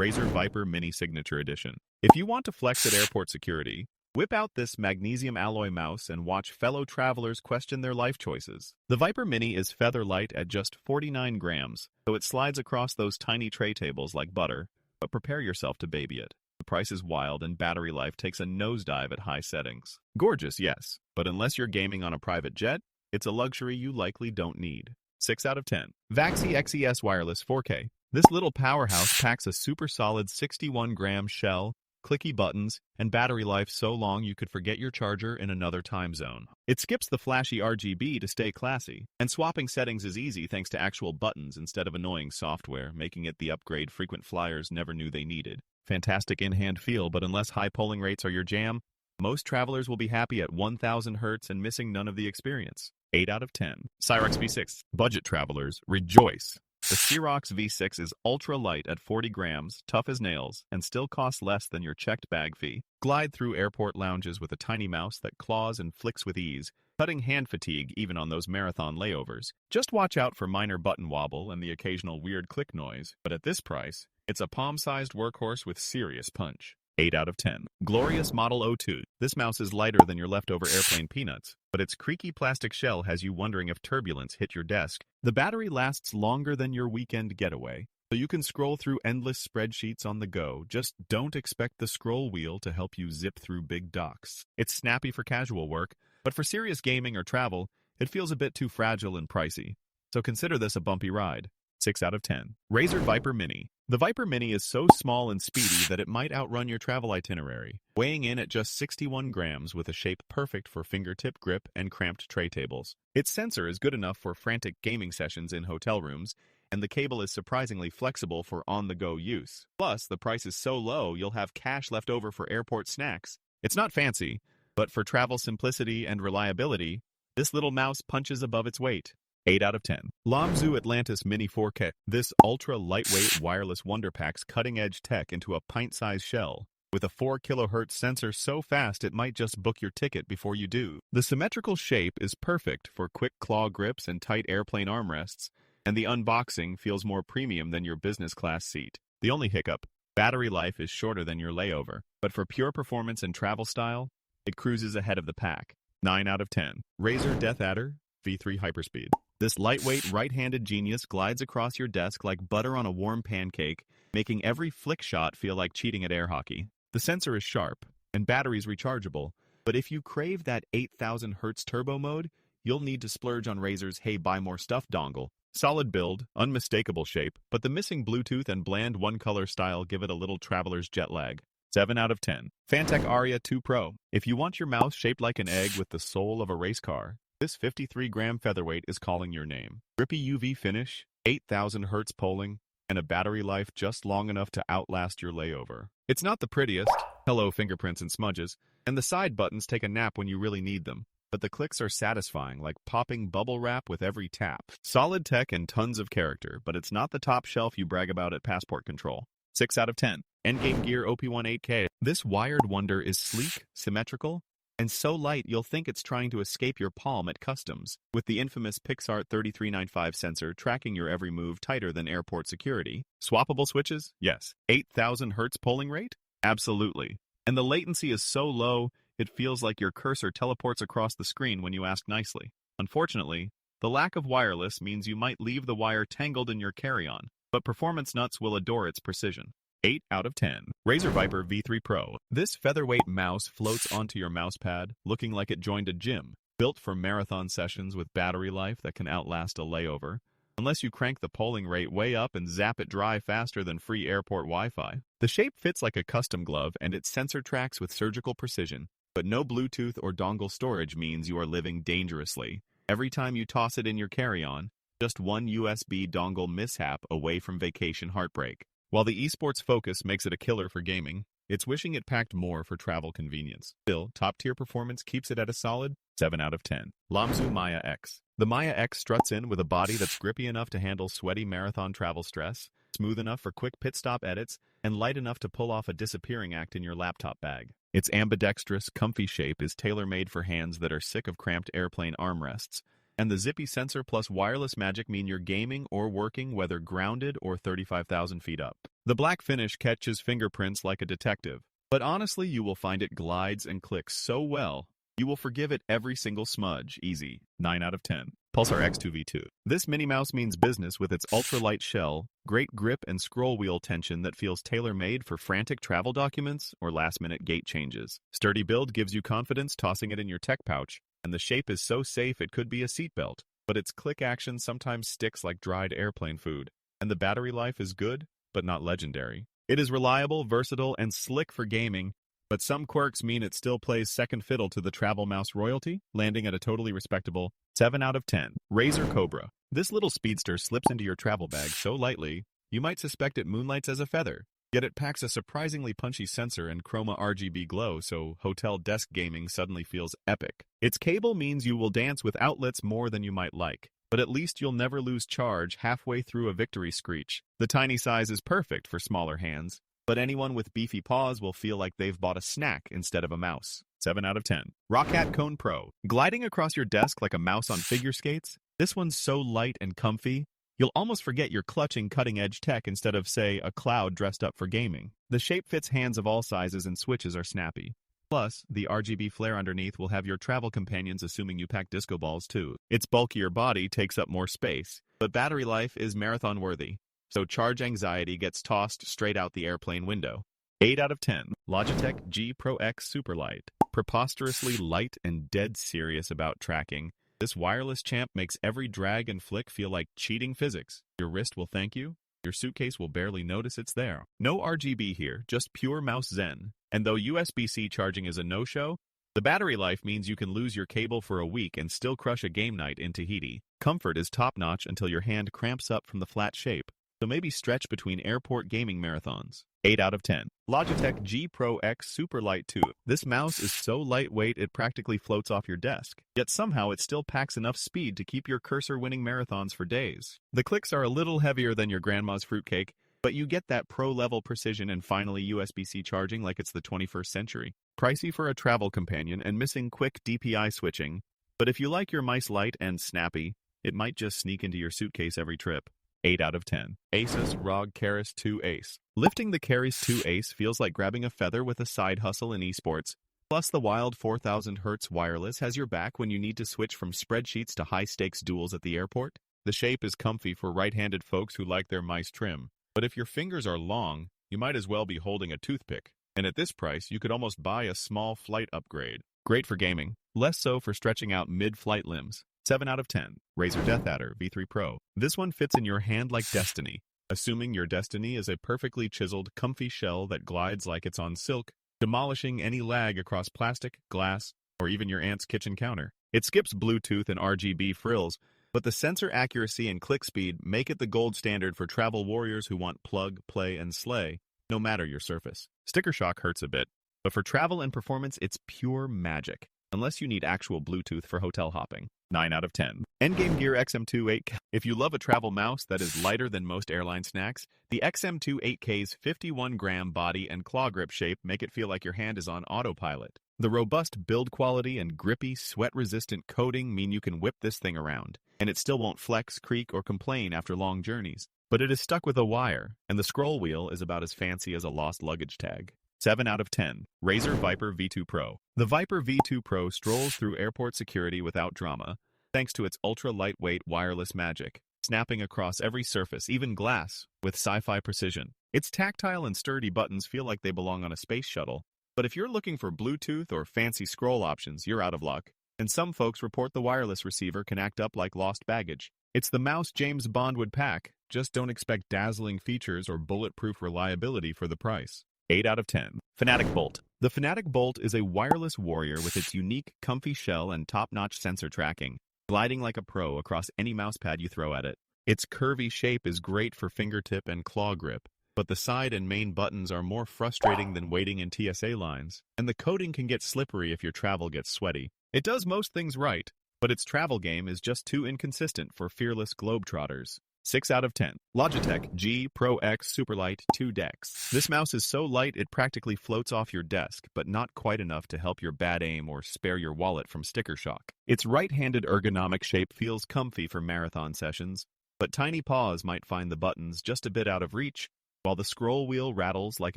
Razer Viper Mini Signature Edition. If you want to flex at airport security, whip out this magnesium alloy mouse and watch fellow travelers question their life choices. The Viper Mini is feather light at just 49 grams, so it slides across those tiny tray tables like butter, but prepare yourself to baby it. The price is wild and battery life takes a nosedive at high settings. Gorgeous, yes, but unless you're gaming on a private jet, it's a luxury you likely don't need. 6 out of 10. Vaxee XE-S Wireless 4K. This little powerhouse packs a super solid 61-gram shell, clicky buttons, and battery life so long you could forget your charger in another time zone. It skips the flashy RGB to stay classy, and swapping settings is easy thanks to actual buttons instead of annoying software, making it the upgrade frequent flyers never knew they needed. Fantastic in-hand feel, but unless high polling rates are your jam, most travelers will be happy at 1000 Hz and missing none of the experience. 8 out of 10. Scyrox V6. Budget travelers, rejoice! The Scyrox V6 is ultra-light at 40 grams, tough as nails, and still costs less than your checked bag fee. Glide through airport lounges with a tiny mouse that claws and flicks with ease, cutting hand fatigue even on those marathon layovers. Just watch out for minor button wobble and the occasional weird click noise, but at this price, it's a palm-sized workhorse with serious punch. 8 out of 10. Glorious Model 02. This mouse is lighter than your leftover airplane peanuts, but its creaky plastic shell has you wondering if turbulence hit your desk. The battery lasts longer than your weekend getaway, so you can scroll through endless spreadsheets on the go. Just don't expect the scroll wheel to help you zip through big docs. It's snappy for casual work, but for serious gaming or travel, it feels a bit too fragile and pricey. So consider this a bumpy ride. 6 out of 10. Razer Viper Mini. The Viper Mini is so small and speedy that it might outrun your travel itinerary, weighing in at just 61 grams with a shape perfect for fingertip grip and cramped tray tables. Its sensor is good enough for frantic gaming sessions in hotel rooms, and the cable is surprisingly flexible for on-the-go use. Plus, the price is so low you'll have cash left over for airport snacks. It's not fancy, but for travel simplicity and reliability, this little mouse punches above its weight. 8 out of 10. LAMZU Atlantis Mini 4K. This ultra-lightweight wireless wonder packs cutting-edge tech into a pint-sized shell, with a 4 kHz sensor so fast it might just book your ticket before you do. The symmetrical shape is perfect for quick claw grips and tight airplane armrests, and the unboxing feels more premium than your business class seat. The only hiccup, battery life is shorter than your layover, but for pure performance and travel style, it cruises ahead of the pack. 9 out of 10. Razer DeathAdder V3 Hyperspeed. This lightweight right-handed genius glides across your desk like butter on a warm pancake, making every flick shot feel like cheating at air hockey. The sensor is sharp, and batteries rechargeable, but if you crave that 8000 Hz turbo mode, you'll need to splurge on Razer's Hey Buy More Stuff dongle. Solid build, unmistakable shape, but the missing Bluetooth and bland one-color style give it a little traveler's jet lag. 7 out of 10. Fantech Aria 2 Pro. If you want your mouse shaped like an egg with the soul of a race car, this 53-gram featherweight is calling your name. Grippy UV finish, 8000 Hz polling, and a battery life just long enough to outlast your layover. It's not the prettiest, hello fingerprints and smudges, and the side buttons take a nap when you really need them, but the clicks are satisfying like popping bubble wrap with every tap. Solid tech and tons of character, but it's not the top shelf you brag about at passport control. 6 out of 10. Endgame Gear OP1 8K. This wired wonder is sleek, symmetrical, and so light you'll think it's trying to escape your palm at customs, with the infamous Pixart 3395 sensor tracking your every move tighter than airport security. Swappable switches? Yes. 8000 Hz polling rate? Absolutely. And the latency is so low, it feels like your cursor teleports across the screen when you ask nicely. Unfortunately, the lack of wireless means you might leave the wire tangled in your carry-on, but performance nuts will adore its precision. 8 out of 10. Razer Viper V3 Pro. This featherweight mouse floats onto your mousepad, looking like it joined a gym. Built for marathon sessions with battery life that can outlast a layover, unless you crank the polling rate way up and zap it dry faster than free airport Wi-Fi. The shape fits like a custom glove and it sensor tracks with surgical precision, but no Bluetooth or dongle storage means you are living dangerously. Every time you toss it in your carry-on, just one USB dongle mishap away from vacation heartbreak. While the esports focus makes it a killer for gaming, it's wishing it packed more for travel convenience. Still, top-tier performance keeps it at a solid 7 out of 10. Lamzu Maya X. The Maya X struts in with a body that's grippy enough to handle sweaty marathon travel stress, smooth enough for quick pit stop edits, and light enough to pull off a disappearing act in your laptop bag. Its ambidextrous, comfy shape is tailor-made for hands that are sick of cramped airplane armrests, And the zippy sensor plus wireless magic mean you're gaming or working whether grounded or 35,000 feet up. The black finish catches fingerprints like a detective, but honestly you will find it glides and clicks so well, you will forgive it every single smudge, easy. 9 out of 10. Pulsar X2 V2. This mini mouse means business with its ultralight shell, great grip and scroll wheel tension that feels tailor-made for frantic travel documents or last-minute gate changes. Sturdy build gives you confidence tossing it in your tech pouch, and the shape is so safe it could be a seatbelt, but its click action sometimes sticks like dried airplane food. And the battery life is good, but not legendary. It is reliable, versatile, and slick for gaming, but some quirks mean it still plays second fiddle to the travel mouse royalty, landing at a totally respectable 7 out of 10. Razer Cobra. This little speedster slips into your travel bag so lightly, you might suspect it moonlights as a feather. Yet it packs a surprisingly punchy sensor and chroma RGB glow, so hotel desk gaming suddenly feels epic. Its cable means you will dance with outlets more than you might like, but at least you'll never lose charge halfway through a victory screech. The tiny size is perfect for smaller hands, but anyone with beefy paws will feel like they've bought a snack instead of a mouse. 7 out of 10. Roccat Kone Pro. Gliding across your desk like a mouse on figure skates? This one's so light and comfy, you'll almost forget you're clutching cutting-edge tech instead of, say, a cloud dressed up for gaming. The shape fits hands of all sizes and switches are snappy. Plus, the RGB flare underneath will have your travel companions assuming you pack disco balls too. Its bulkier body takes up more space, but battery life is marathon-worthy, so charge anxiety gets tossed straight out the airplane window. 8 out of 10. Logitech G Pro X Superlight. Preposterously light and dead serious about tracking, this wireless champ makes every drag and flick feel like cheating physics. Your wrist will thank you. Your suitcase will barely notice it's there. No RGB here, just pure mouse zen. And though USB-C charging is a no-show, the battery life means you can lose your cable for a week and still crush a game night in Tahiti. Comfort is top-notch until your hand cramps up from the flat shape, so maybe stretch between airport gaming marathons. 8 out of 10. Logitech G Pro X Superlight 2. This mouse is so lightweight it practically floats off your desk, yet somehow it still packs enough speed to keep your cursor winning marathons for days. The clicks are a little heavier than your grandma's fruitcake, but you get that pro-level precision and finally USB-C charging like it's the 21st century. Pricey for a travel companion and missing quick DPI switching, but if you like your mice light and snappy, it might just sneak into your suitcase every trip. 8 out of 10. Asus ROG Keris 2 Ace. Lifting the Keris 2 Ace feels like grabbing a feather with a side hustle in esports. Plus, the wild 4000 Hz wireless has your back when you need to switch from spreadsheets to high-stakes duels at the airport. The shape is comfy for right-handed folks who like their mice trim. But if your fingers are long, you might as well be holding a toothpick. And at this price, you could almost buy a small flight upgrade. Great for gaming, less so for stretching out mid-flight limbs. 7 out of 10. Razer DeathAdder V3 Pro. This one fits in your hand like destiny. Assuming your destiny is a perfectly chiseled, comfy shell that glides like it's on silk, demolishing any lag across plastic, glass, or even your aunt's kitchen counter. It skips Bluetooth and RGB frills, but the sensor accuracy and click speed make it the gold standard for travel warriors who want plug, play, and slay, no matter your surface. Sticker shock hurts a bit, but for travel and performance, it's pure magic, unless you need actual Bluetooth for hotel hopping. 9 out of 10. Endgame Gear XM2 8K. If you love a travel mouse that is lighter than most airline snacks, the XM2 8K's 51-gram body and claw grip shape make it feel like your hand is on autopilot. The robust build quality and grippy, sweat-resistant coating mean you can whip this thing around, and it still won't flex, creak, or complain after long journeys. But it is stuck with a wire, and the scroll wheel is about as fancy as a lost luggage tag. 7 out of 10. Razer Viper V2 Pro. The Viper V2 Pro strolls through airport security without drama, thanks to its ultra-lightweight wireless magic, snapping across every surface, even glass, with sci-fi precision. Its tactile and sturdy buttons feel like they belong on a space shuttle, but if you're looking for Bluetooth or fancy scroll options, you're out of luck. And some folks report the wireless receiver can act up like lost baggage. It's the mouse James Bond would pack, just don't expect dazzling features or bulletproof reliability for the price. 8 out of 10. Fnatic Bolt. The Fnatic Bolt is a wireless warrior with its unique, comfy shell and top-notch sensor tracking, gliding like a pro across any mousepad you throw at it. Its curvy shape is great for fingertip and claw grip, but the side and main buttons are more frustrating than waiting in TSA lines, and the coating can get slippery if your travel gets sweaty. It does most things right, but its travel game is just too inconsistent for fearless globetrotters. 6 out of 10. Logitech G Pro X Superlight 2 Dex. This mouse is so light it practically floats off your desk, but not quite enough to help your bad aim or spare your wallet from sticker shock. Its right-handed ergonomic shape feels comfy for marathon sessions, but tiny paws might find the buttons just a bit out of reach, while the scroll wheel rattles like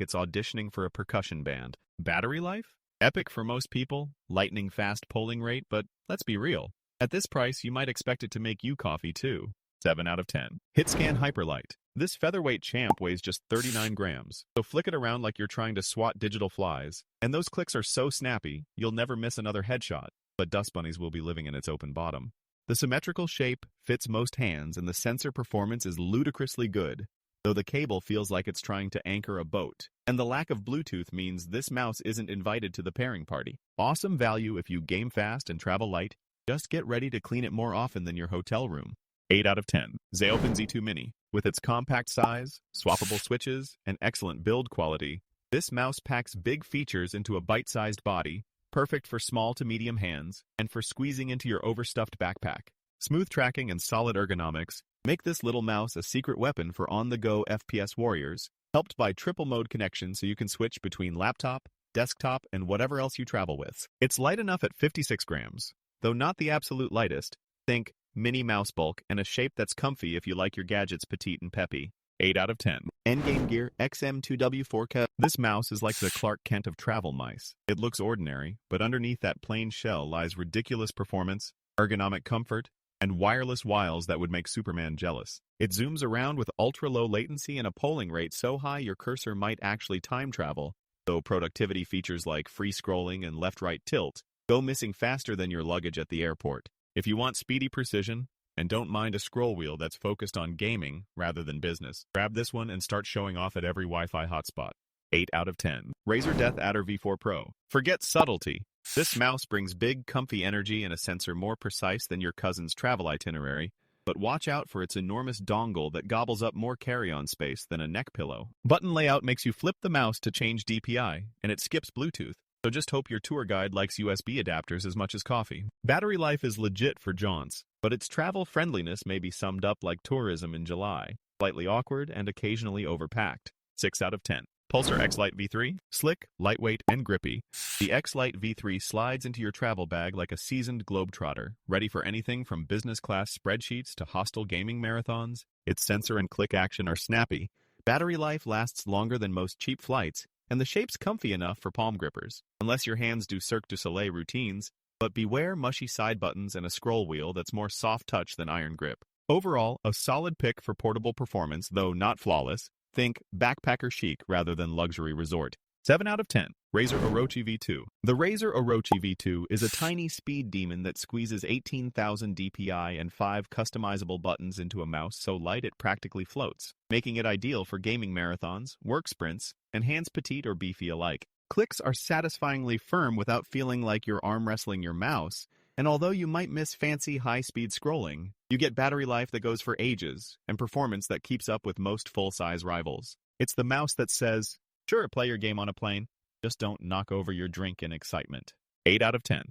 it's auditioning for a percussion band. Battery life? Epic for most people, lightning fast polling rate, but let's be real. At this price, you might expect it to make you coffee too. 7 out of 10. Hitscan Hyperlite. This featherweight champ weighs just 39 grams, so flick it around like you're trying to swat digital flies, and those clicks are so snappy, you'll never miss another headshot, but dust bunnies will be living in its open bottom. The symmetrical shape fits most hands, and the sensor performance is ludicrously good, though the cable feels like it's trying to anchor a boat. And the lack of Bluetooth means this mouse isn't invited to the pairing party. Awesome value if you game fast and travel light, just get ready to clean it more often than your hotel room. 8 out of 10. Zaopin Z2 Mini. With its compact size, swappable switches, and excellent build quality, this mouse packs big features into a bite-sized body, perfect for small to medium hands, and for squeezing into your overstuffed backpack. Smooth tracking and solid ergonomics make this little mouse a secret weapon for on-the-go FPS warriors, helped by triple mode connection so you can switch between laptop, desktop, and whatever else you travel with. It's light enough at 56 grams, though not the absolute lightest. Think mini mouse bulk and a shape that's comfy if you like your gadgets petite and peppy. 8 out of 10. Endgame Gear XM2 W4K. This mouse is like the Clark Kent of travel mice. It looks ordinary, but underneath that plain shell lies ridiculous performance, ergonomic comfort, and wireless wiles that would make Superman jealous. It zooms around with ultra-low latency and a polling rate so high your cursor might actually time travel, though productivity features like free scrolling and left-right tilt go missing faster than your luggage at the airport. If you want speedy precision, and don't mind a scroll wheel that's focused on gaming rather than business, grab this one and start showing off at every Wi-Fi hotspot. 8 out of 10. Razer DeathAdder V4 Pro. Forget subtlety. This mouse brings big, comfy energy and a sensor more precise than your cousin's travel itinerary, but watch out for its enormous dongle that gobbles up more carry-on space than a neck pillow. Button layout makes you flip the mouse to change DPI, and it skips Bluetooth. So just hope your tour guide likes USB adapters as much as coffee. Battery life is legit for jaunts, but its travel friendliness may be summed up like tourism in July, slightly awkward and occasionally overpacked. 6 out of 10. Pulsar Xlite V3. Slick, lightweight, and grippy, the Xlite V3 slides into your travel bag like a seasoned globetrotter, ready for anything from business-class spreadsheets to hostile gaming marathons. Its sensor and click action are snappy, battery life lasts longer than most cheap flights, and the shape's comfy enough for palm grippers, unless your hands do Cirque du Soleil routines, but beware mushy side buttons and a scroll wheel that's more soft touch than iron grip. Overall, a solid pick for portable performance, though not flawless. Think backpacker chic rather than luxury resort. 7 out of 10. Razer Orochi V2. The Razer Orochi V2 is a tiny speed demon that squeezes 18,000 DPI and 5 customizable buttons into a mouse so light it practically floats, making it ideal for gaming marathons, work sprints, and hands petite or beefy alike. Clicks are satisfyingly firm without feeling like you're arm wrestling your mouse, and although you might miss fancy high-speed scrolling, you get battery life that goes for ages and performance that keeps up with most full-size rivals. It's the mouse that says, sure, play your game on a plane, just don't knock over your drink in excitement. 8 out of 10.